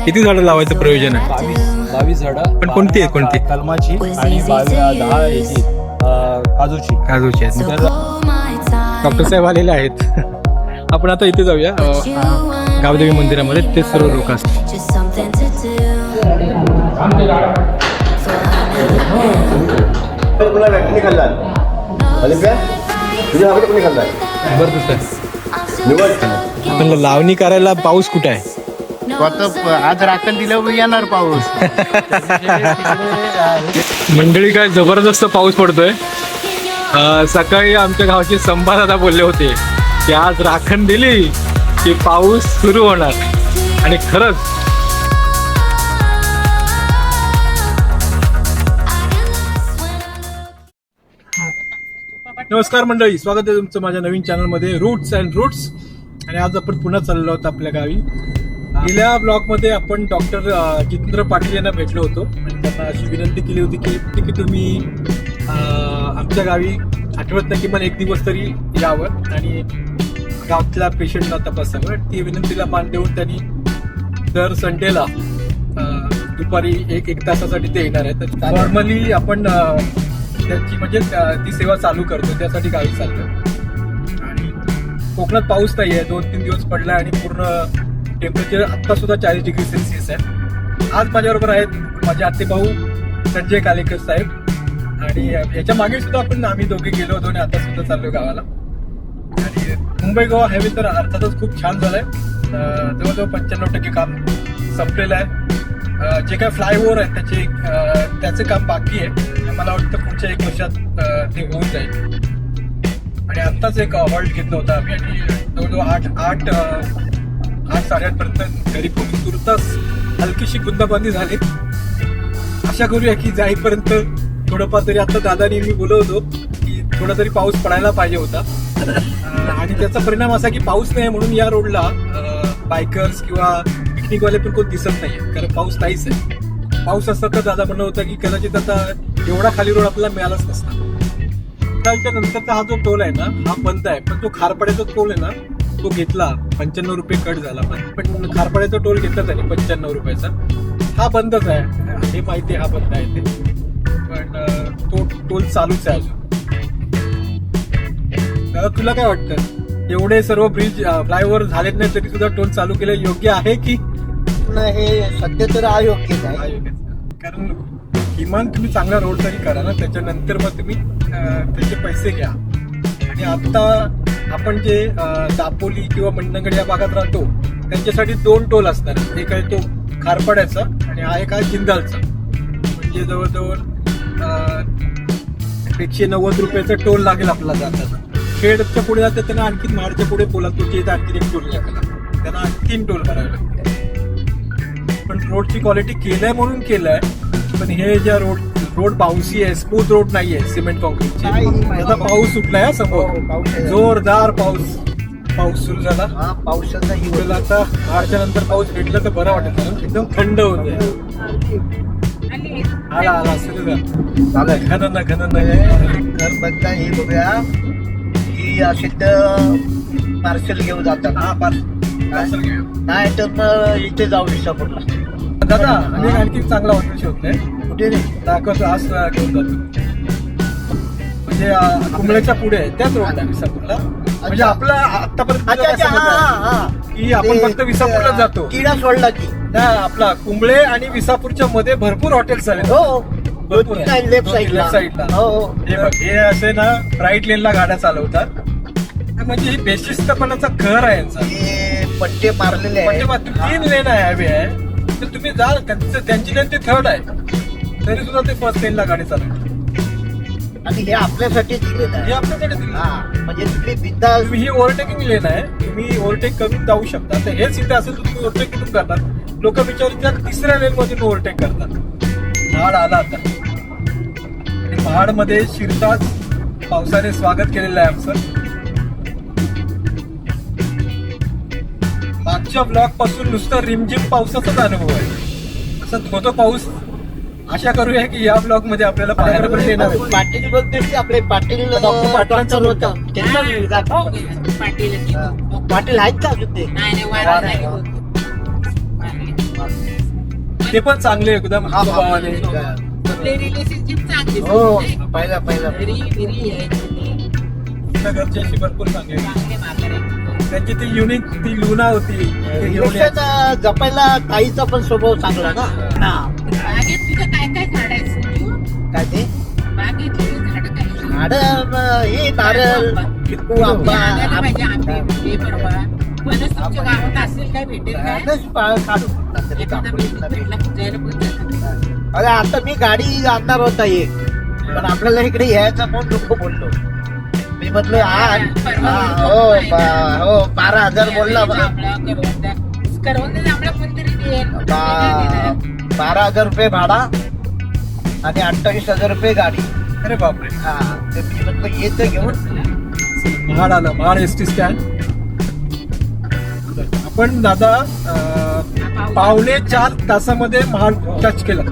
किती झाडं लावायचं प्रयोजन आहे? 22 झाडं. पण कोणती आहे, कोणती? कलमाची आणि 10 याची काजूची आहेत. तर डॉक्टर साहेब आलेले आहेत. आपण आता इथे जाऊया गावदेवी मंदिरामध्ये. ते सर्व लोक असतात. पण लावणी करायला पाऊस कुठे आहे? आज राखण दिल्यावर येणार पाऊस. मंडळी, काय जबरदस्त पाऊस पडतोय. सकाळी आमच्या गावचे संभा दादा बोलले होते की आज राखण दिली की पाऊस सुरू होणार. आणि खरंच नमस्कार मंडळी, स्वागत आहे तुमचं माझ्या नवीन चॅनलमध्ये रूट्स अँड रूट्स. आणि आज आपण पुन्हा चाललो आहोत आपल्या गावी. गेल्या ब्लॉगमध्ये आपण डॉक्टर जितेंद्र पाटील यांना भेटलो होतो आणि त्यांना अशी विनंती केली होती की तुम्ही आमच्या गावी आठवड्यातनं किमान एक दिवस तरी यावं आणि गावातल्या पेशंटला तपासावं. ती विनंतीला मान देऊन त्यांनी दर संडेला दुपारी एक तासासाठी ते येणार आहेत. नॉर्मली आपण त्याची म्हणजे ती सेवा चालू करतो, त्यासाठी गावी चाललो. आणि कोकणात पाऊस नाही आहे, 2-3 दिवस पडला आणि पूर्ण टेम्परेचर आत्ता सुद्धा 40 डिग्री सेल्सिअस आहे. आज माझ्याबरोबर आहेत माझे आत्तेभाऊ संजय कालेकर साहेब. आणि याच्या मागे सुद्धा आम्ही दोघे गेलो होतो आणि आता सुद्धा चाललो गावाला. आणि मुंबई गोवा हायवे तर अर्थातच खूप छान झालाय. जवळजवळ 95% काम संपलेलं आहे. जे काय फ्लायओव्हर आहे त्याचं काम बाकी आहे. मला वाटतं पुढच्या 1 वर्षात ते होऊन जाईल. आणि आत्ताच एक हॉल्ट घेतला होता आम्ही आणि जवळजवळ 8-8:30 पर्यंत घरी पोहोचून तुर्तास हलकीशी बुंदाबांदी झाली. आशा करूया की जाईपर्यंत थोडंफार तरी. आता दादानी मी बोलवतो की थोडा तरी पाऊस पडायला पाहिजे होता. आणि त्याचा परिणाम असा की पाऊस नाही म्हणून या रोडला बायकर्स किंवा पिकनिकवाले पण कोण दिसत नाहीये, कारण पाऊस नाहीच आहे. पाऊस असता तर दादा म्हणणं होतं की कदाचित आता एवढा खाली रोड आपल्याला मिळालाच नसता. कालच्या नंतरचा हा जो टोल आहे ना, हा बंद आहे. पण तो खारपाड्याचा टोल आहे ना, तो घेतला. 95 रुपये कट झाला. पण खारपाड्याचा टोल घेतला त्याने 95 रुपयाचा. हा बंदच आहे, हे माहिती आहे, हा बंद आहे ते. पण तो टोल चालूच आहे अजून. दादा, तुला काय वाटतं, एवढे सर्व ब्रिज फ्लायओव्हर झालेत नाही तरी सुद्धा टोल चालू केलं योग्य आहे की हे सध्या तर अयोग्यच आहे. कारण किमान तुम्ही चांगला रोड तरी करा ना, त्याच्यानंतर मग तुम्ही त्याचे पैसे घ्या. आणि आता आपण जे दापोली किंवा मंडणगड या भागात राहतो त्यांच्यासाठी 2 टोल असणार. एक आहे तो खारपाड्याचा आणि हा एक आहे जिंदालचा. म्हणजे जवळजवळ 190 रुपयाचा टोल लागेल आपल्याला जाताना. खेडच्या पुढे जातात त्यांना आणखी, महाडच्या पुढे पोलादपूरच्या इथे आणखी 1 टोल लागला. त्यांना 3 टोल भरावे लागतात. पण रोडची क्वालिटी केलंय म्हणून केलंय. पण हे ज्या रोड बाउन्सी आहे, स्मूथ रोड नाहीये, सिमेंट कॉन्क्रीटचे. आता पाऊस सुटलाय समोर, जोरदार पाऊस सुरू झाला. पावसाचा आता मार्चच्या नंतर पाऊस भेटला तर बरं वाटत. एकदम थंड होत आहे. आला सुरू झालं. घन घर बघता हे बघूया की असे तर पार्सल घेऊन जातात. पार्सल घेऊया. नाही तर मग इथे जाऊ विसापूरला. दादा, आणि आणखी चांगला हॉटेल शोधतोय. कुठे नाही दाखवतो, आज घेऊन जातो. म्हणजे कुंबळेच्या पुढे आहे, त्याच रोडला विसापूरला. म्हणजे आपला आतापर्यंत की आपण फक्त विसापूरला जातो. किडा सोडला की आपला कुंबळे आणि विसापूरच्या मध्ये भरपूर हॉटेल्स झाले. हो, भरपूर लेफ्ट साईडला. हो, हे बघ, हे असे ना राईट लेनला गाड्या चालवतात. म्हणजे ही बेशिस्तपणाचा घर आहे यांचा. पट्टे मारलेले आहे. 3 लेन आहे, हायवे आहे. तर तुम्ही जाल, त्यांची लेन ते 3rd आहे, तरी सुद्धा ते 1st लेनला गाडी चालवतात. आणि हे आपल्यासाठी दिलेलं हे आहे. आपल्याकडे दिलं. म्हणजे तुम्ही बिंदास. तुम्ही ही ओव्हरटेकिंग लेन आहे, तुम्ही ओव्हरटेक करून जाऊ शकता. तर हेच इथे असेल तर तुम्ही ओव्हरटेक कुठून करणार? लोक विचारतात 3ऱ्या लेन मधून ओव्हरटेक करतात. महाड आला आता. आणि महाडमध्ये शिरताच पावसाने स्वागत केलेलं आहे आमचं. मागच्या ब्लॉक पासून नुसतं रिमझिम पावसाचाच अनुभव आहे. असं होतो पाऊस. आशा करूया की या ब्लॉग मध्ये आपल्याला पाहायला येणार आहे. पाटील बघते आपले पाटील डॉक्टर पाटलांचं होतं. पाटील आहेत का अजून ते? ते पण चांगले एकदम हा, हा. स्वभावाने. रिलेशनशिप चांगली हो पहिला आपल्या घरच्याशी भरपूर चांगले. चांगले म्हातारे. त्यांची ती युनिक ती लुना होती ती रिलेशन जपायला ताईचा पण स्वभाव चांगला ना हा. बागेत तुझं काय काय झाड आहे संजू? काय ते बागेत तुझं झाड काय झाड हे नारळ चिकू आंबा आणायला पाहिजे आंबे हे परवा. फणस तुमच्या गावात असेल काय भेटेल काय? काढू एखादा भेटला की जायला पण जातात. अरे आता मी गाडी आणणार होता एक पण आपल्याला इकडे यायचं म्हणून नको बोललो मी म्हटलं हो 12,000 बोलला करवंद आपल्या पण तरी देईल. 12,000 रुपये भाडा आणि 28,000 रुपये गाडी. अरे बापरे. हा ते मी म्हटलं येतं घेऊन महाड आलं, महाड एस टी स्टँड. आपण दादा 4.5 तासामध्ये महाड टच केला.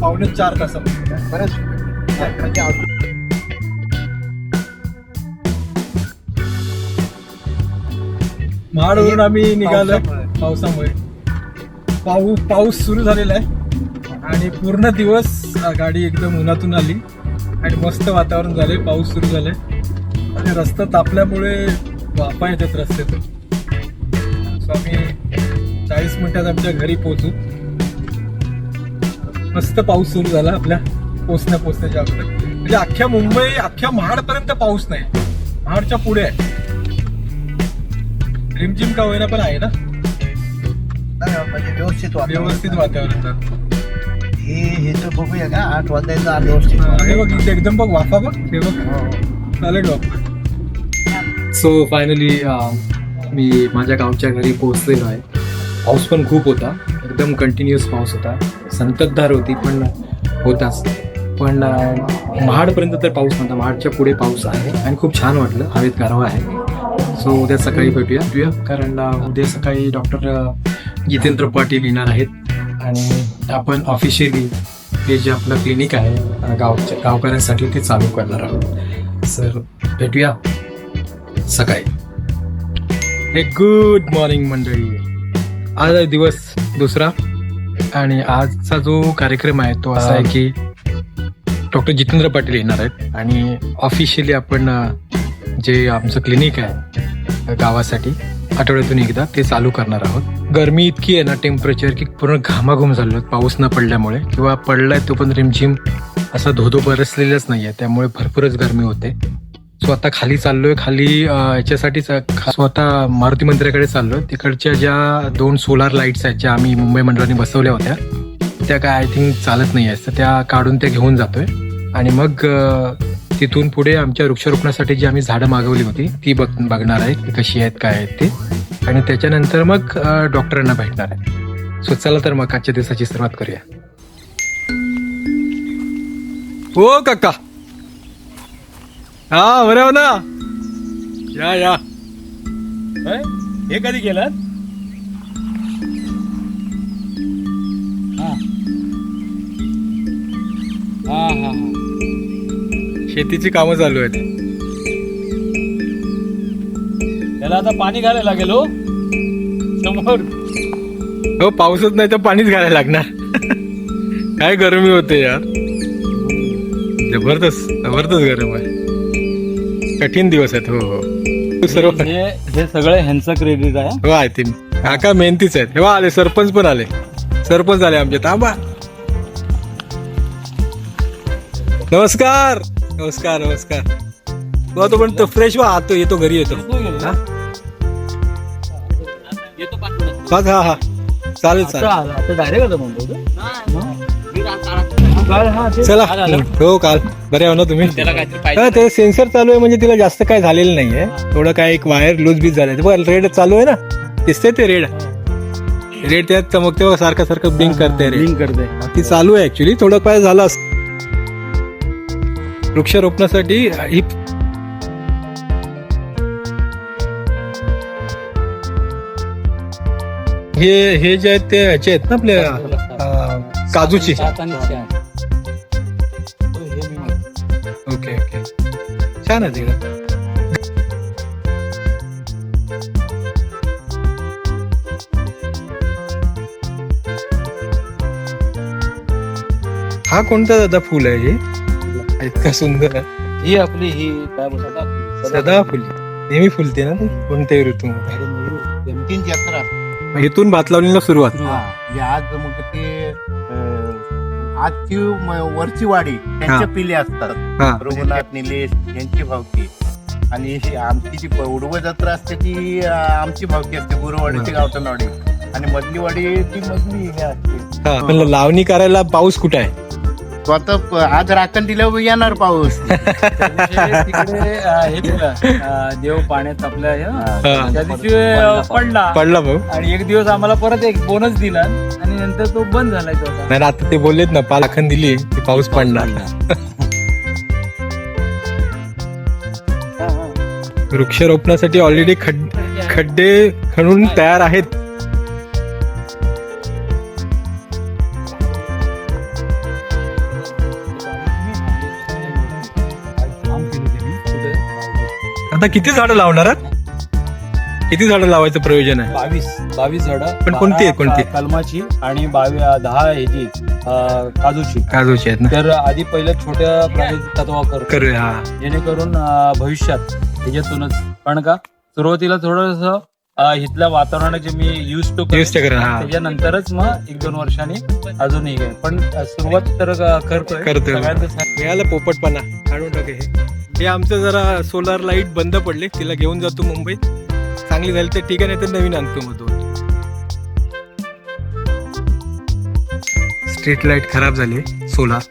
4.5 तासामध्ये. बरंच म्हणजे अजून महाडवरून आम्ही निघालो पावसामुळे. पावसामुळे. पाऊस सुरू झालेला आहे आणि पूर्ण दिवस गाडी एकदम उन्हातून आली आणि मस्त वातावरण झाले. पाऊस सुरू झालाय आणि रस्ता तापल्यामुळे वाफा येतात रस्त्यातून. सो आम्ही 40 मिनिटात आमच्या घरी पोहोचू. मस्त पाऊस सुरू झाला आपल्या पोचण्याच्या अगोदर. म्हणजे अख्ख्या मुंबई अख्ख्या महाडपर्यंत पाऊस नाही, महाडच्या पुढे आहे. रिमझिम का होईना पण आहे ना, म्हणजे व्यवस्थित वातावरण झालं. हे तर बघूया का 8 वाजायचं व्यवस्थित हे बघ इथे एकदम बघ वाफा बघ. हे बघ चालेल वाफा. सो फायनली मी माझ्या गावच्या घरी पोहोचलेलो आहे. पाऊस पण खूप होता, एकदम कंटिन्युअस पाऊस होता. संततधार होती पण होताच. पण महाडपर्यंत तर पाऊस नव्हता, महाडच्या पुढे पाऊस आहे आणि खूप छान वाटलं. हवेत गारवा आहे. सो उद्या सकाळी भेटूया कारण उद्या सकाळी डॉक्टर जितेंद्र पाटील येणार आहेत आणि आपण ऑफिशियली हे जे आपलं क्लिनिक आहे गावकऱ्यांसाठी ते चालू करणार आहोत. सर भेटूया सकाळी. हे गुड मॉर्निंग मंडळी. आज आहे दिवस दुसरा आणि आजचा जो कार्यक्रम आहे तो असा आहे की डॉक्टर जितेंद्र पाटील येणार आहेत आणि ऑफिशियली आपण जे आमचं क्लिनिक आहे गावासाठी आठवड्यातून एकदा ते चालू करणार आहोत. गरमी इतकी आहे ना, टेम्परेचर की पूर्ण घामाघूम झालो पाऊस न पडल्यामुळे, किंवा पडलाय तो पण रिमझिम असा धोधो बरसलेलाच नाहीये, त्यामुळे भरपूरच गरमी होते. सो आता खाली चाललोय. खाली याच्यासाठीच स्वतः मारुती मंदिराकडे चाललोय. तिकडच्या ज्या 2 सोलार लाईट्स आहेत ज्या आम्ही मुंबई मंडळाने बसवल्या होत्या त्या काय आय थिंक चालत नाही आहेत, तर त्या काढून त्या घेऊन जातोय आणि मग तिथून पुढे आमच्या वृक्षारोपणासाठी जी आम्ही झाडं मागवली होती ती बघणार आहे की कशी आहेत काय आहेत ते, आणि त्याच्यानंतर मग डॉक्टरांना भेटणार आहे. सो चला तर मग आजच्या दिवसाची सुरुवात करूया. हो काका. हा बरं हो ना. या हे कधी केलं? हा शेतीची कामं चालू आहेत. त्याला आता पाणी घालायला लागेल हो समोर. हो पाऊसच नाही तर पाणीच घालायला लागणार. काय गरमी होते यार, जबरदस्त गरम आहे. कठीण दिवस आहेत. हो सर्व हे सगळं ह्यांचं क्रेडिट आहे. हो आहे ते काका मेहनतीच आहेत. हे आले सरपंच पण आले. सरपंच आले आमचे. थांबा. नमस्कार. तो पण तो फ्रेश व्हा. येतो घरी येतो. हा चालेल डायरेक्ट म्हणतो चला. हो काल बरे हो ना तुम्ही? ते सेन्सर चालू आहे म्हणजे तिला जास्त काय झालेलं नाहीये. थोडं काय एक वायर लूज बीज झालंय. बघा रेड चालू आहे ना, दिसते ते रेड त्यात चमकते बघा, सारखं ब्लिंक करते. ती चालू आहे ऍक्च्युली. थोडं काय झालं असं वृक्षारोपणासाठी. ही हे जे आहेत ते ह्याचे आहेत ना आपल्या काजूची. ओके छान आहे तिकडे. हा कोणता दादा फुल आहे हे इतका सुंदर आहे. ही आपली ही काय बोलतात सदाफुली नेहमी फुलते ना ती कोणत्याही ऋतूमध्ये. तीन यात्रा मग इथून भात लावणीला सुरुवात. आज मग ते आजची वरची वाडी त्यांच्या पिले असतात. हा रघुनाथ निलेश यांची भावकी आणि ही आमची जी उडव जत्रा असते ती आमची भावकी असते. गुरुवाडीची गावठणवाडी आणि मधली वाडी ती मधली हे असते. हा पण लावणी करायला पाऊस कुठे आहे? तो आता आज राखण दिल्यावर येणार पाऊस. तिकडे हे केलं, देव पाण्यात आपल्या त्या दिवशी पडला पडला भाऊ. आणि एक दिवस आम्हाला परत एक बोनस दिला आणि नंतर तो बंद झालाय तो आता. नाही आता ते बोललेत ना पालाखन दिली की पाऊस पडणार. वृक्षारोपणासाठी ऑलरेडी खड्डे खणून तयार आहेत. आता किती झाडं लावणार आहात? किती झाडं लावायचं प्रयोजन आहे? 22 झाडं. पण कोणती आहेत, कोणती? कलमाची आणि 10 ह्याची काजूची. काजूची आहेत ना? तर आधी पहिलं छोट्या तत्वावर करूया. हा जेणेकरून भविष्यात त्याच्यातूनच, कारण का सुरुवातीला थोडस इथल्या वातावरणाचे मी युज टू Use to करा, हा. त्याच्यानंतरच मग 1-2 वर्षांनी अजूनही काय पण सुरुवात तर करतोय. सगळ्यांचं मिळालं पोपटपणा काढून टाके. हे आमचं जरा सोलार लाईट बंद पडले, तिला घेऊन जातो मुंबईत. चांगली झाली तर ठीक आहे, नाही तर नवीन आणतो मग 2. स्ट्रीट लाईट खराब झाली सोलार,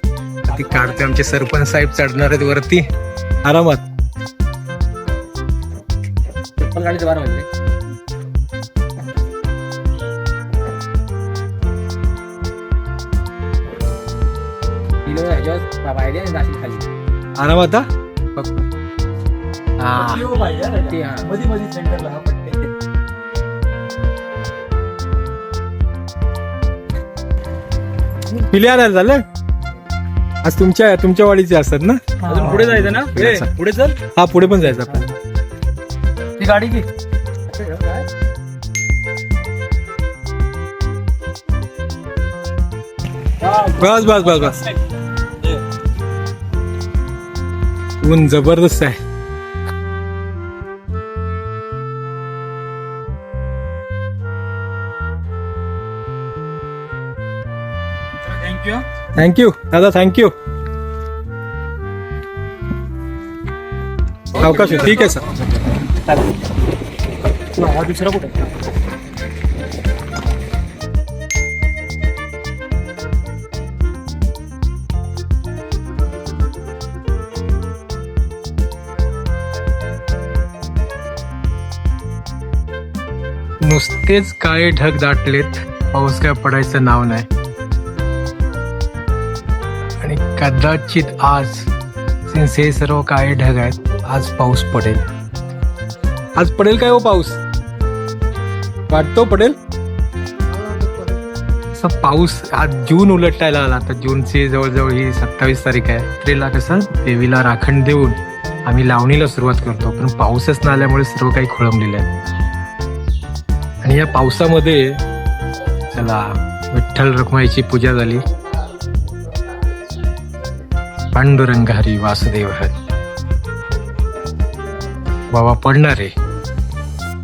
ती काढते. आमचे सरपंच साहेब चढणार आहेत वरती आरामात. गाडीचं 12 वाजले. आरामात हा? मध्ये सेंटरला हा पट्टे. पिले आणायला झालं आज तुमच्या वाडीचे असतात ना? अजून पुढे जायचं ना? पुढे चल. हा पुढे पण जायचं आपण. ती गाडी घे. बस बस बस बस. ऊन जबरदस्त आहे. थँक्यू. थँक्यू दादा, थँक्यू. अवकाश आहे. ठीक आहे सर. हा दुसरा कुठे? नुसतेच काळे ढग दाटलेत, पाऊस काय पडायचं नाव नाही. आणि कदाचित आज सिन्स हे सर्व काळे ढग आहेत, आज पाऊस पडेल. आज पडेल काय हो पाऊस? वाटतो पडेल असं. पाऊस आज जून उलटायला आला, तर जूनची जवळजवळ ही 27 तारीख आहे. त्रेला कसं देवीला राखण देऊन आम्ही लावणीला सुरुवात करतो, पण पाऊसच न आल्यामुळे सर्व काही खोळंबलेलं आहे. आणि या पावसामध्ये चला विठ्ठल रखुमाईची पूजा झाली. पांडुरंग हरी वासुदेव हरी. बाबा पडणार आहे,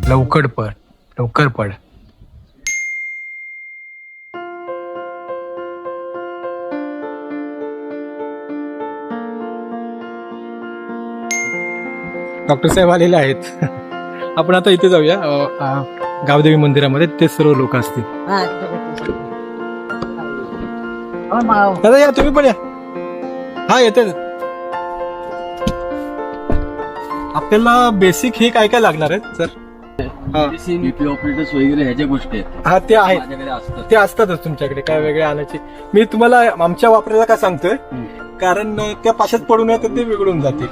लवकर पड, लवकर पड. डॉक्टर साहेब आलेले आहेत. आपण आता इथे जाऊया गावदेवी मंदिरामध्ये, ते सर्व लोक असतील. दादा या, तुम्ही पण या. हा येते. आपल्याला बेसिक हे काय काय लागणार आहेत सर? बीपी ऑपरेटर्स वगैरे ह्याच्या गोष्टी आहेत. हा ते आहेत, माझ्याकडे असतात. ते असतातच तुमच्याकडे. काय वेगळे आणायचे? मी तुम्हाला आमच्या वापरायला का सांगतोय, कारण त्या पाशात पडून आहे तर ते बिघडून जाते.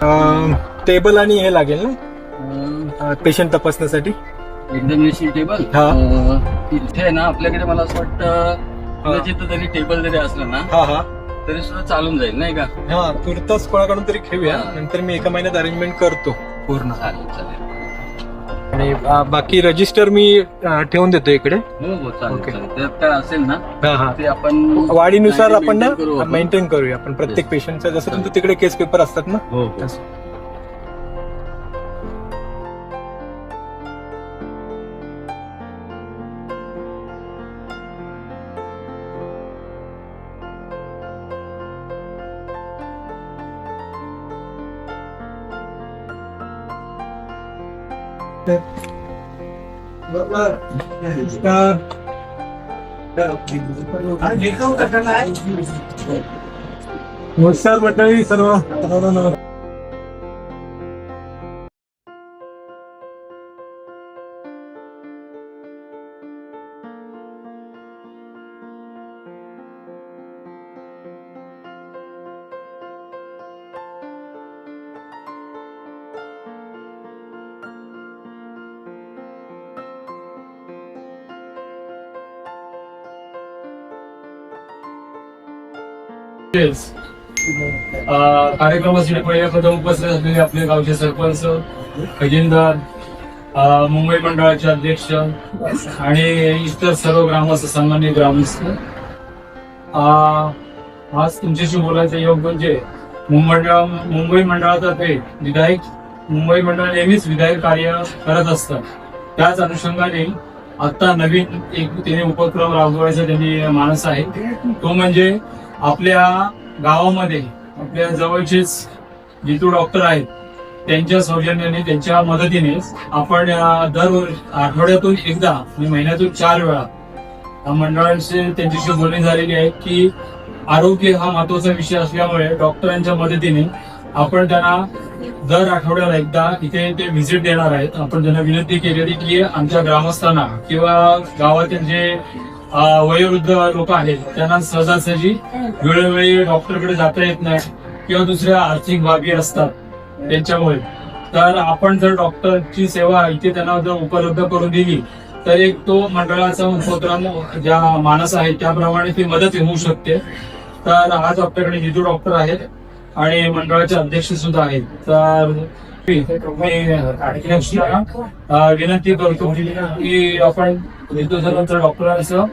टेबल आणि हे लागेल ना पेशंट तपासण्यासाठी. Examination table. हा. इथे ना आपल्याकडे मला असं वाटतं जिथं जरी टेबल जरी असलं ना हा हा तरी सुद्धा चालून जाईल नाही का? हा तुर्तास कोणाकडून तरी घेऊया, नंतर मी एका महिन्यात अरेंजमेंट करतो पूर्ण. चालेल चालेल. आणि बाकी रजिस्टर मी ठेवून देतो इकडे. ओके. त्यात काय असेल ना हा हा ते आपण वाढीनुसार आपण maintain करू आपण. मेंटेन करूया आपण प्रत्येक पेशंटचा. जसं तुमचं तिकडे केस पेपर असतात ना हो तसं. नमस्कार मंडळी सर्व. कार्यक्रमासाठी पहिल्या प्रथम उपस्थित असलेले आपले गावचे सरपंच, खजिनदार, मुंबई मंडळाचे अध्यक्ष आणि इतर सर्व ग्रामस्थ, सन्माननीय ग्रामस्थ. आज तुमच्याशी बोलायचं योग म्हणजे मुंबई मंडळातर्फे विधायक मुंबई मंडळ नेहमीच विधायक कार्य करत असतात. त्याच अनुषंगाने आता नवीन एक त्याने उपक्रम राबवायचा त्यांनी मानस आहे. तो म्हणजे आपल्या गावामध्ये आपल्या जवळचेच जितू डॉक्टर आहेत त्यांच्या सौजन्याने, त्यांच्या मदतीने आपण दर आठवड्यातून एकदा आणि महिन्यातून 4 वेळा मंडळांशी त्यांच्याशी बोलणी झालेली आहे की आरोग्य हा महत्वाचा विषय असल्यामुळे डॉक्टरांच्या मदतीने आपण त्यांना दर आठवड्याला एकदा इथे ते व्हिजिट देणार आहेत. आपण त्यांना विनंती केलेली की आमच्या ग्रामस्थांना किंवा गावातील जे वयोवृद्ध लोक आहेत त्यांना सहजासहजी वेळोवेळी डॉक्टरकडे जाता येत नाही किंवा दुसऱ्या आर्थिक बाबी असतात त्यांच्यामुळे. तर आपण जर डॉक्टरची सेवा इथे त्यांना जर उपलब्ध करून दिली तर एक तो मंडळाचा उपक्रम ज्या मानस आहे त्याप्रमाणे ती मदत होऊ शकते. तर आज आपल्याकडे जितू डॉक्टर आहेत आणि मंडळाचे अध्यक्ष सुद्धा आहेत. तर विनंती करतो की आपण जितूनंतर डॉक्टरांचं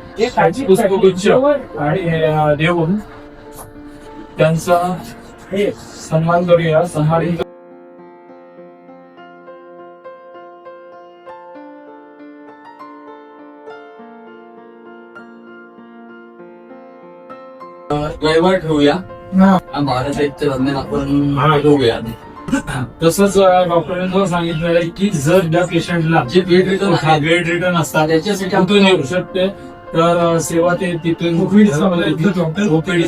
पुष्पगुच्छ आणि देऊन त्यांचा सन्मान करूया. सन्मान रविवार ठेवूया. भारत एकचं वंदन आपण ठेवूया. तसंच डॉक्टरांनी सांगितलेलं आहे की जर त्या पेशंटला जे बेड रिटर्न असतात त्याच्यासाठी कुठून येऊ शकते तर सेवा ते तिथून ओपीडी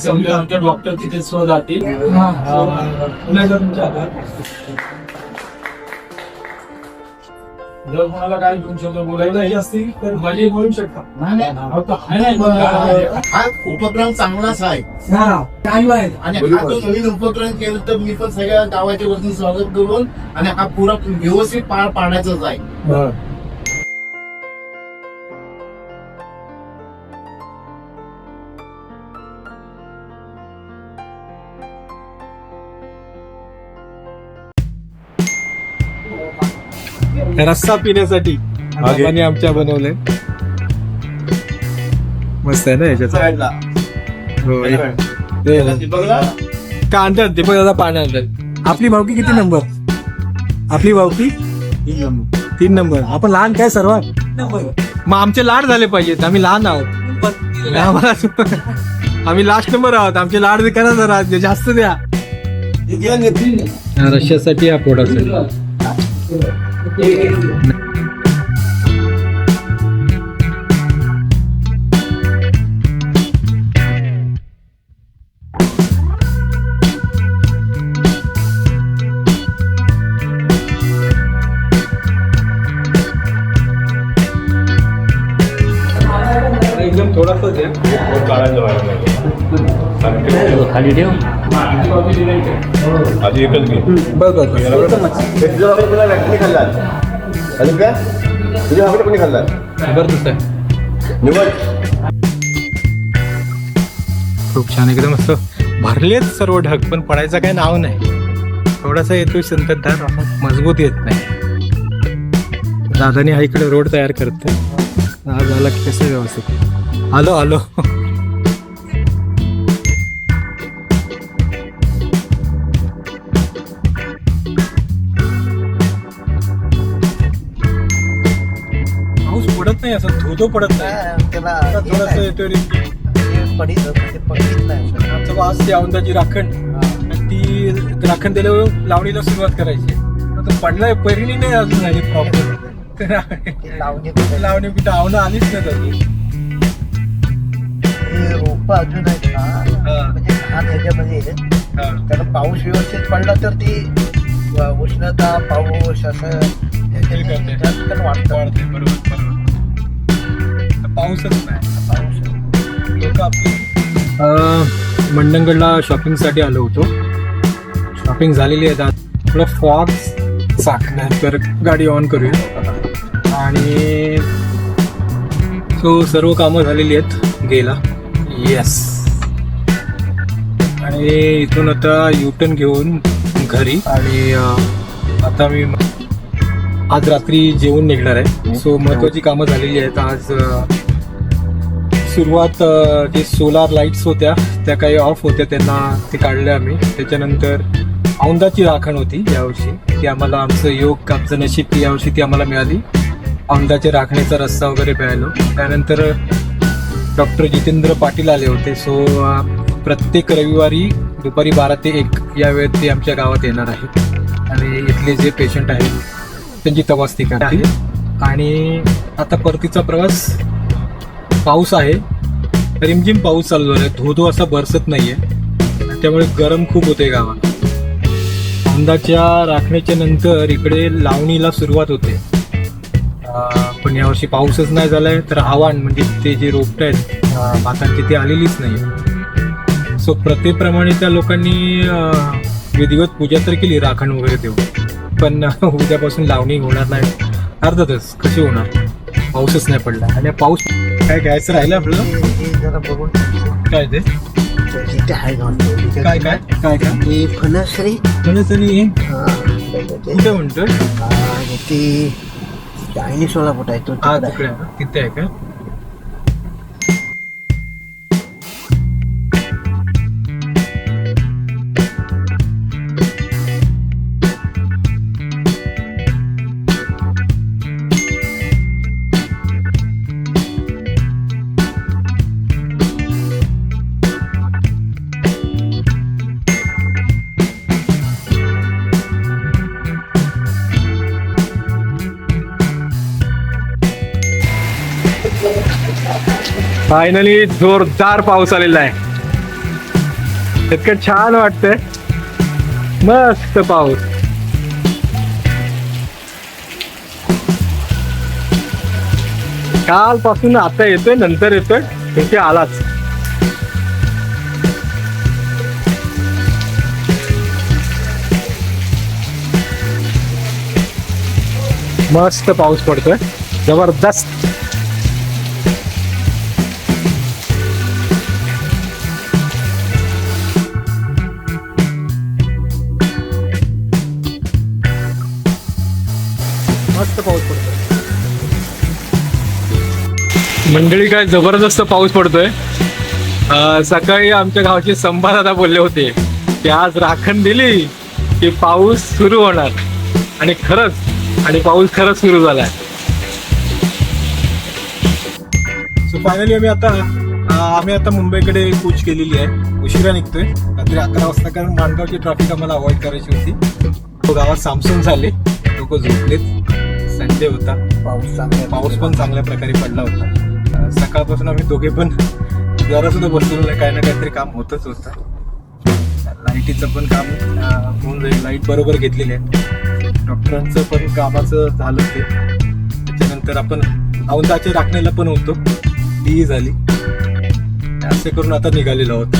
संपल्यानंतर डॉक्टर तिथे स्व जातील. जर कोणाला काय तुमच्याबद्दल बोलायचं असतील तर माझी बोलू शकता. हा उपक्रम चांगलाच आहे आणि हा जो नवीन उपक्रम केला तर मी पण सगळ्या गावाच्या वतीने स्वागत करून आणि हा पुरा व्यवस्थित पार पाडायचाच आहे. रस्सा पिण्यासाठी बाबांनी आमच्या बनवलंय. मस्त आहे ना याच्यात. हो का आणतात ते पण दादा पाणी आणतात. आपली भावकी किती नंबर? आपली भावकी 3 नंबर. आपण लहान काय सर्वात मग आमचे लाड झाले पाहिजेत. आम्ही लहान आहोत. आम्ही लास्ट नंबर आहोत. आमचे लाड करा जरा जास्त द्या. रश्यासाठी हा प्रोडक्ट एकदम थोडासा द्या. खाली ठेव. आधी एकच घे. बस बस कोणी खाल्ला अजून काय तुझ्या भाकरी कोणी खाल्ला जबरदस्त आहे. खूप छान एकदम असं भरलेच सर्व ढग पण पडायचं काही नाव नाही. थोडासा येतोय संततधार, मजबूत येत नाही. दादाने हा इकडे रोड तयार करते. हा झाला की कसं व्यवस्थित. आलो आलो. पाऊस पडत नाही, असं धोधो पडत नाही. त्याला आता थोडंसं येतोय रे. पडीत नाही. आमचं वास ती औंदाची राखण, ती राखण दिल्यावर लावणीला सुरुवात करायची. आता पडलाय परिणी नाही अजून झाली प्रॉपर. लावणी पिठं आवणं आलीच नाही त्याची. रोप अजून आहेत ना, म्हणजे लहान ह्याच्यामध्ये आहेत. त्याला पाऊस व्यवस्थित पडला तर ती उष्णता पाऊस असं करते. जास्त वाढतं. वाढते. बरोबर बरोबर. पाऊसच नाही. पाऊस लोक आपली मंडणगडला शॉपिंगसाठी आलो होतो. शॉपिंग झालेली आहे. आता थोडं फॉग तर गाडी ऑन करूया. आणि सो सर्व कामं झालेली आहेत गेला. येस. आणि इथून आता युटर्न घेऊन घरी. आणि आता मी आज रात्री जेवून निघणार आहे. सो महत्वाची कामं झालेली आहेत आज. सुरुवात जे सोलार लाईट्स होत्या त्या काही ऑफ होत्या, त्यांना ते काढल्या आम्ही. त्याच्यानंतर औंदाची राखण होती यावर्षी, ती आम्हाला आमचं योग आमचं नशीब ती यावर्षी ती आम्हाला मिळाली. औंदाच्या राखणीचा रस्ता वगैरे प्यायलो. त्यानंतर डॉक्टर जितेंद्र पाटील आले होते. सो प्रत्येक रविवारी दुपारी 12 ते 1 या वेळेत ते आमच्या गावात येणार आहेत आणि इथले जे पेशंट आहेत त्यांची तपासणी करते. आणि आता परतीचा प्रवास. पाऊस आहे, रिमझिम पाऊस चालू आहे, धोधो असा बरसत नाहीये, त्यामुळे गरम खूप होते गावात. औंदाच्या राखण्याच्या नंतर इकडे लावणीला सुरुवात होते. पण यावर्षी पाऊसच नाही झालाय, तर आव्हान म्हणजे ते जे रोपट आहेत भातांची ती आलेलीच नाही. सो प्रथेप्रमाणे त्या लोकांनी विधिवत पूजा तर केली राखण वगैरे देऊन, पण उद्यापासून लावणी होणार नाही. अर्थातच कशी होणार, पाऊसच नाही पडला. आणि पाऊस काय घ्यायचं राहिलं आपलं. जरा बघून काय ते इथे आहे काय काय काय काय ही फणसरी तरी कुठे म्हणतोय. ती चायनी 16 फूट आहे तो हा तिकडे आहे. तिकडे आहे ना? तिथे आहे का. फायनली जोरदार पाऊस आलेला आहे. इतकं छान वाटतंय. मस्त पाऊस. कालपासून आता येतोय, नंतर येतोय, इथे आलाच. मस्त पाऊस पडतोय, जबरदस्त. मस्त पाऊस पडतोय. मंडळी काय जबरदस्त पाऊस पडतोय. सकाळी आमच्या गावचे संभा दादा बोलले होते की आज राखण दिली की पाऊस सुरू होणार. आणि पाऊस खरंच सुरू झालाय. सो फायनली आम्ही आता मुंबईकडे कूच केलेली आहे. उशिरा निघतोय रात्री 11 वाजता, कारण माणगावची ट्रॅफिक आम्हाला अवॉइड करायची होती. तो गावात सामसून झाले, लोक झोपलेत. संडे होता, पाऊस पण चांगल्या प्रकारे पडला होता. सकाळपासून आम्ही दोघे पण जरा सुद्धा बसलेलो नाही, काही ना काहीतरी काम होतच होतं. लाईटीचं पण काम होऊन जाईल. लाईट बरोबर घेतलेली आहे. डॉक्टरांचं पण कामाचं झालं ते. त्याच्यानंतर आपण औंदाच्या राखण्याला पण होतो, ती झाली. असे करून आता निघालेलो आहोत.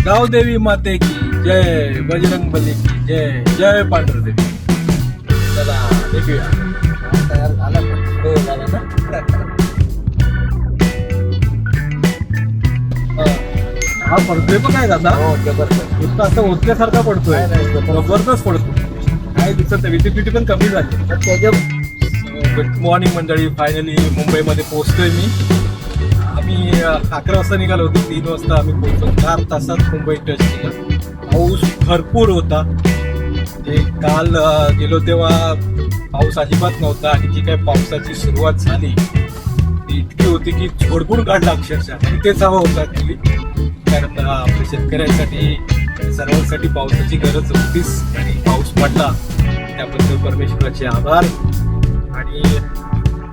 गावदेवी माते की जय, बजरंग बली की जय, जय पांढरदेवी. चला निघूया. तयार झाला पण. हो झाला ना. हा पडतोय पण काय दादा, हो जबरदस्त. इतका असं ओतल्यासारखा पडतोय, नाही, जबरदस्त पडतो. काही दिवसात विजिबिलिटी पण कमी झाली. तर त्याच्या गुड मॉर्निंग मंडळी. फायनली मुंबईमध्ये पोहोचतोय मी. आम्ही 11 वाजता निघालो होतो. 3 वाजता आम्ही पोहोचलो. 4 तासात मुंबई टच केला. पाऊस भरपूर होता. काल गेलो तेव्हा पाऊस अजिबात नव्हता आणि जी काही पावसाची सुरुवात झाली ती इतकी होती की झोडपून काढला अक्षरशः. इथेच हवा होता ऍक्च्युली, कारण आपल्या शेतकऱ्यांसाठी सर्वांसाठी पावसाची गरज होतीच आणि पाऊस पडला त्याबद्दल परमेश्वराचे आभार. आणि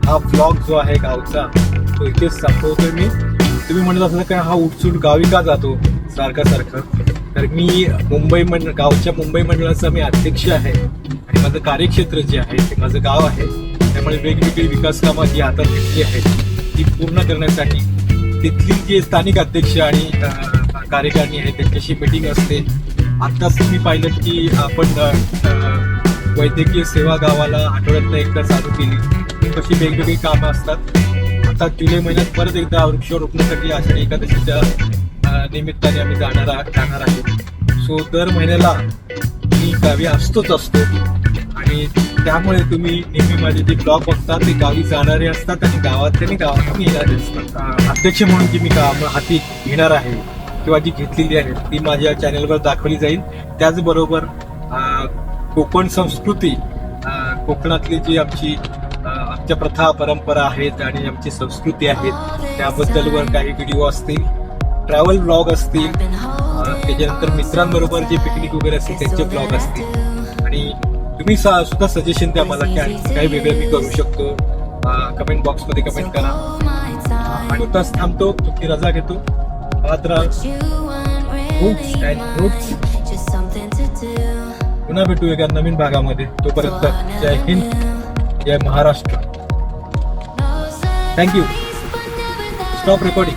हा ब्लॉग जो आहे गावचा तो इथेच संपवतोय मी. तुम्ही म्हणत असाल का हा उठसूट गावी का जातो सारखं, तर मी गावच्या मुंबई मंडळाचा मी अध्यक्ष आहे आणि माझं कार्यक्षेत्र जे आहे ते माझं गाव आहे. त्यामुळे वेगवेगळी विकास कामं जी हातात घेतली आहेत ती पूर्ण करण्यासाठी तिथली जे स्थानिक अध्यक्ष आणि कार्यकारिणी आहे त्यांच्याशी मीटिंग असते. आत्ताच तुम्ही पाहिलं की आपण वैद्यकीय सेवा गावाला आठवड्यातनं एकदा चालू केली. कशी वेगवेगळी कामं असतात. आता जुलै महिन्यात परत एकदा वृक्षारोपणासाठी आषाढी एकादशीच्या निमित्ताने आम्ही जाणार आहे. सो दर महिन्याला मी गावी असतो आणि त्यामुळे तुम्ही नेहमी माझे जे ब्लॉग बघता ते गावी जाणारे असतात आणि गावातले गावात येणारे असतात. अध्यक्ष म्हणून जी मी काम हाती घेणार आहे किंवा जी घेतलेली आहे ती माझ्या चॅनलवर दाखवली जाईल. त्याचबरोबर कोकण संस्कृती, कोकणातली जी आमच्या प्रथा परंपरा आहेत आणि आमची संस्कृती आहेत त्याबद्दलवर काही व्हिडिओ असतील, ट्रॅव्हल ब्लॉग असतील, त्याच्यानंतर मित्रांबरोबर जे पिकनिक वगैरे असतील त्यांचे ब्लॉग असतील. आणि तुम्ही सुद्धा सजेशन द्या मला की काही वेगळं मी करू शकतो. कमेंट बॉक्समध्ये कमेंट करा. आणि आताच थांबतो, तुमची रजा घेतो. मात्र रूट्स अँड रूट्स पुन्हा भेटू एका नवीन भागामध्ये. तोपर्यंत जय हिंद, जय महाराष्ट्र. थँक्यू. Stop recording.